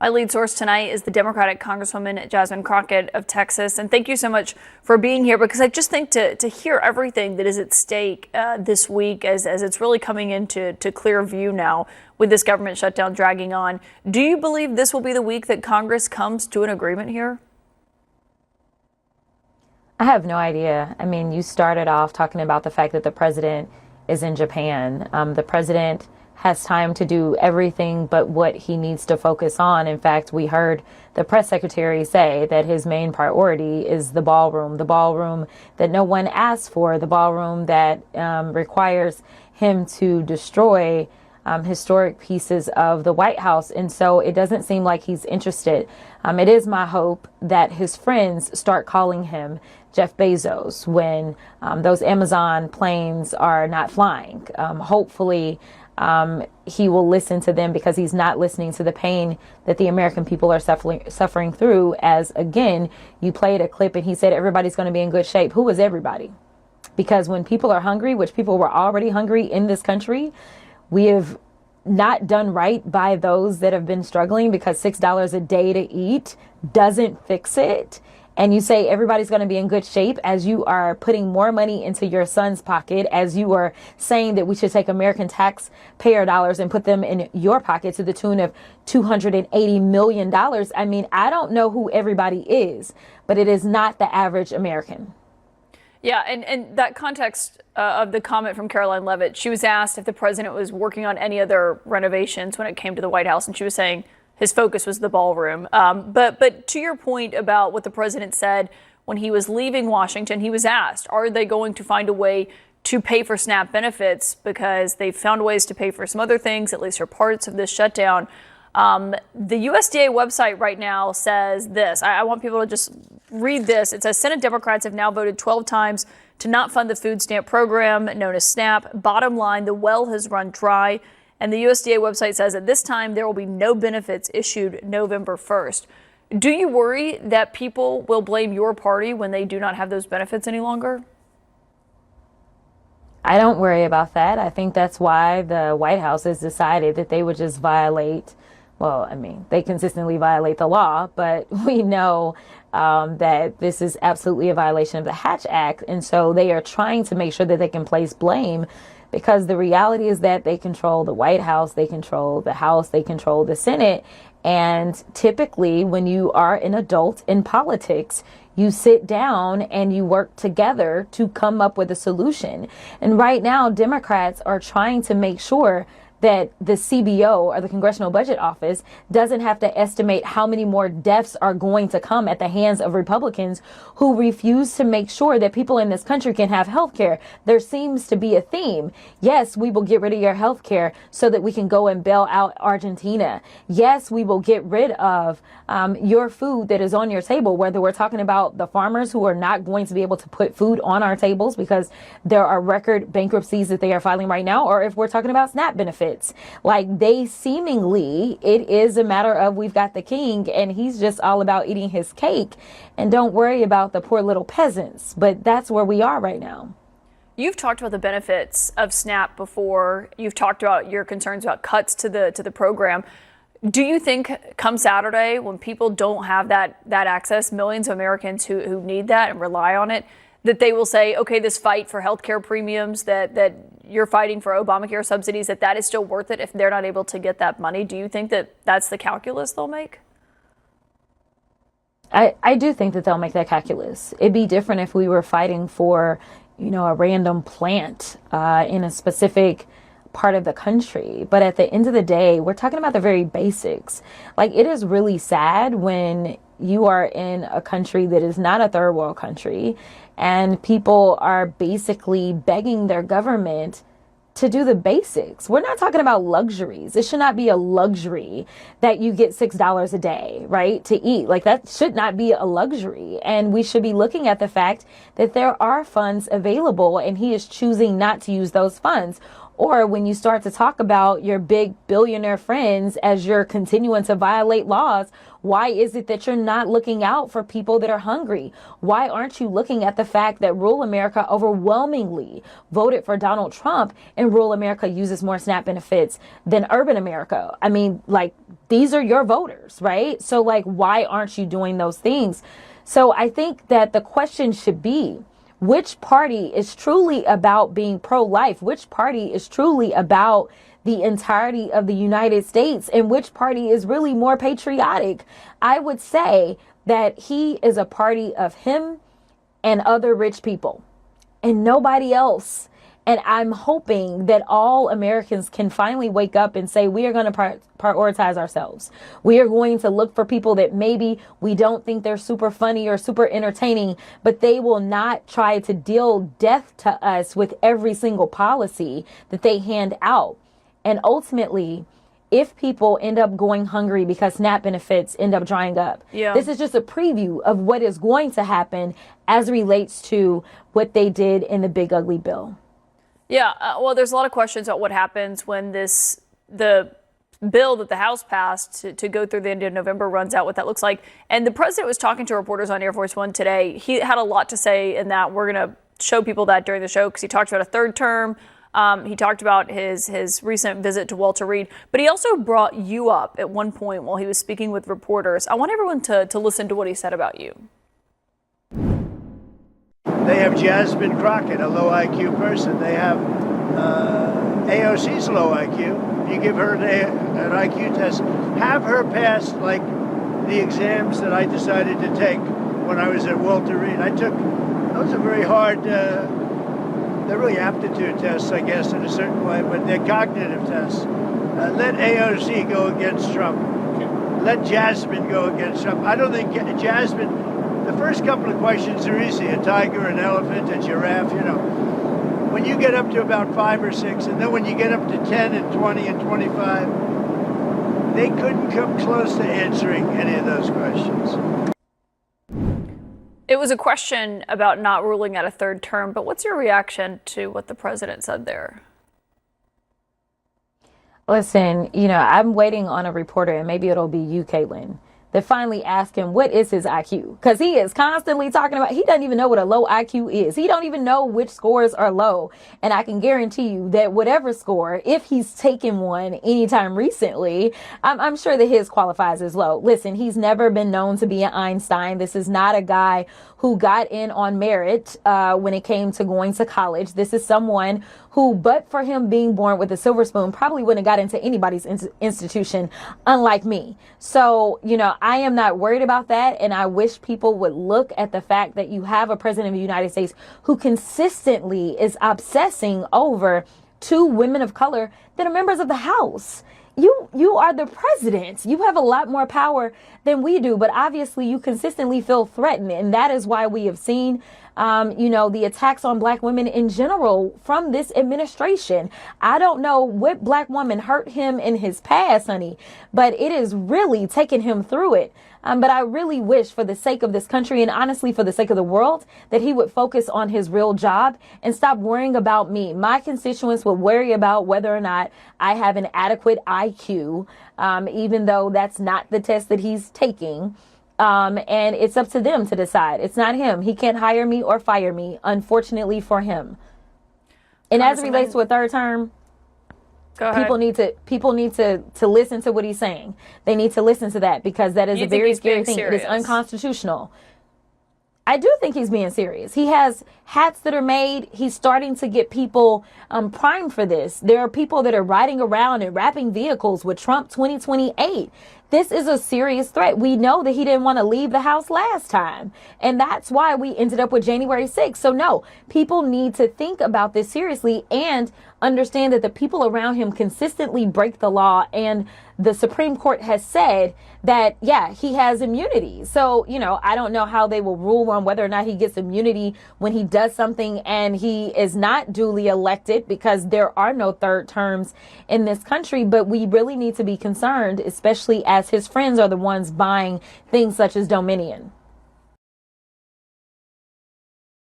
My lead source tonight is the Democratic Congresswoman Jasmine Crockett of Texas. And thank you so much for being here, because I just think to hear everything that is at stake this week as it's really coming into clear view now with this government shutdown dragging on. Do you believe this will be the week that Congress comes to an agreement here? I have no idea. I mean, you started off talking about the fact that the president is in Japan. The president has time to do everything but what he needs to focus on. In fact, we heard the press secretary say that his main priority is the ballroom that no one asked for, the ballroom that requires him to destroy historic pieces of the White House. And so it doesn't seem like he's interested. It is my hope that his friends start calling him Jeff Bezos when those Amazon planes are not flying. Hopefully, he will listen to them, because he's not listening to the pain that the American people are suffering through. As again, you played a clip and he said everybody's going to be in good shape. Who is everybody? Because when people are hungry, which people were already hungry in this country, we have not done right by those that have been struggling, because $6 a day to eat doesn't fix it. And you say everybody's going to be in good shape as you are putting more money into your son's pocket, as you are saying that we should take American taxpayer dollars and put them in your pocket to the tune of $280 million. I mean, I don't know who everybody is, but it is not the average American. Yeah, and that context of the comment from Caroline Leavitt, she was asked if the president was working on any other renovations when it came to the White House, and she was saying his focus was the ballroom. But to your point about what the president said when he was leaving Washington, he was asked, are they going to find a way to pay for SNAP benefits, because they've found ways to pay for some other things, at least for parts of this shutdown. The USDA website right now says this. I want people to just read this. It says Senate Democrats have now voted 12 times to not fund the food stamp program known as SNAP. Bottom line, the well has run dry. And the USDA website says at this time there will be no benefits issued November 1st. Do you worry that people will blame your party when they do not have those benefits any longer? I don't worry about that. I think that's why the White House has decided that they would just violate. Well, I mean, they consistently violate the law, but we know that this is absolutely a violation of the Hatch Act. And so they are trying to make sure that they can place blame, because the reality is that they control the White House, they control the House, they control the Senate. And typically, when you are an adult in politics, you sit down and you work together to come up with a solution. And right now, Democrats are trying to make sure that the CBO, or the Congressional Budget Office, doesn't have to estimate how many more deaths are going to come at the hands of Republicans who refuse to make sure that people in this country can have health care. There seems to be a theme. Yes, we will get rid of your health care so that we can go and bail out Argentina. Yes, we will get rid of your food that is on your table, whether we're talking about the farmers who are not going to be able to put food on our tables because there are record bankruptcies that they are filing right now, or if we're talking about SNAP benefits. Like, they seemingly, it is a matter of we've got the king and he's just all about eating his cake, and don't worry about the poor little peasants. But that's where we are right now. You've talked about the benefits of SNAP before. You've talked about your concerns about cuts to the program. Do you think come Saturday, when people don't have that access, millions of Americans who need that and rely on it, that they will say, okay, this fight for healthcare premiums that you're fighting for Obamacare subsidies, that is still worth it if they're not able to get that money? Do you think that that's the calculus they'll make? I do think that they'll make that calculus. It'd be different if we were fighting for, a random plant in a specific part of the country. But at the end of the day, we're talking about the very basics. Like, it is really sad when you are in a country that is not a third world country and people are basically begging their government to do the basics. We're not talking about luxuries. It should not be a luxury that you get $6 a day, right, to eat. Like, that should not be a luxury. And we should be looking at the fact that there are funds available and he is choosing not to use those funds. Or when you start to talk about your big billionaire friends as you're continuing to violate laws, why is it that you're not looking out for people that are hungry? Why aren't you looking at the fact that rural America overwhelmingly voted for Donald Trump, and rural America uses more SNAP benefits than urban America? I mean, like, these are your voters, right? So, like, why aren't you doing those things? So I think that the question should be, which party is truly about being pro-life? Which party is truly about the entirety of the United States? And which party is really more patriotic? I would say that he is a party of him and other rich people and nobody else. And I'm hoping that all Americans can finally wake up and say, we are going to prioritize ourselves. We are going to look for people that maybe we don't think they're super funny or super entertaining, but they will not try to deal death to us with every single policy that they hand out. And ultimately, if people end up going hungry because SNAP benefits end up drying up, this is just a preview of what is going to happen as relates to what they did in the big ugly bill. Yeah, well, there's a lot of questions about what happens when the bill that the House passed to go through the end of November runs out, what that looks like. And the president was talking to reporters on Air Force One today. He had a lot to say in that. We're going to show people that during the show because he talked about a third term. He talked about his recent visit to Walter Reed, but he also brought you up at one point while he was speaking with reporters. I want everyone to listen to what he said about you. They have Jasmine Crockett, a low IQ person. They have AOC's low IQ. If you give her an IQ test, have her pass like the exams that I decided to take when I was at Walter Reed. Those are very hard, they're really aptitude tests, I guess, in a certain way, but they're cognitive tests. Let AOC go against Trump. Let Jasmine go against Trump. I don't think Jasmine... The first couple of questions are easy. A tiger, an elephant, a giraffe, you know. When you get up to about 5 or 6, and then when you get up to 10 and 20 and 25, they couldn't come close to answering any of those questions. It was a question about not ruling out a third term, but what's your reaction to what the president said there? Listen, I'm waiting on a reporter, and maybe it'll be you, Caitlin, that finally ask him what is his IQ, because he is constantly talking about, he doesn't even know what a low IQ is. He don't even know which scores are low. And I can guarantee you that whatever score, if he's taken one anytime recently, I'm sure that his qualifies as low. Listen, he's never been known to be an Einstein. This is not a guy who got in on merit when it came to going to college. This is someone who, but for him being born with a silver spoon, probably wouldn't have got into anybody's institution, unlike me. So, I am not worried about that. And I wish people would look at the fact that you have a president of the United States who consistently is obsessing over 2 women of color that are members of the House. You are the president. You have a lot more power than we do, but obviously you consistently feel threatened. And that is why we have seen the attacks on black women in general from this administration. I don't know what black woman hurt him in his past, honey, but it is really taken him through it. But I really wish, for the sake of this country and honestly for the sake of the world, that he would focus on his real job and stop worrying about me. My constituents will worry about whether or not I have an adequate IQ, even though that's not the test that he's taking. And it's up to them to decide. It's not him. He can't hire me or fire me, unfortunately for him. And as it relates to a third term, people need to listen to what he's saying. They need to listen to that, because that is a very scary thing. It is unconstitutional. I do think he's being serious. He has hats that are made. He's starting to get people primed for this. There are people that are riding around in wrapping vehicles with Trump 2028. This is a serious threat. We know that he didn't want to leave the House last time. And that's why we ended up with January 6th. So no, people need to think about this seriously and understand that the people around him consistently break the law. And the Supreme Court has said that, yeah, he has immunity. So, I don't know how they will rule on whether or not he gets immunity when he does something and he is not duly elected, because there are no third terms in this country. But we really need to be concerned, especially as his friends are the ones buying things such as Dominion.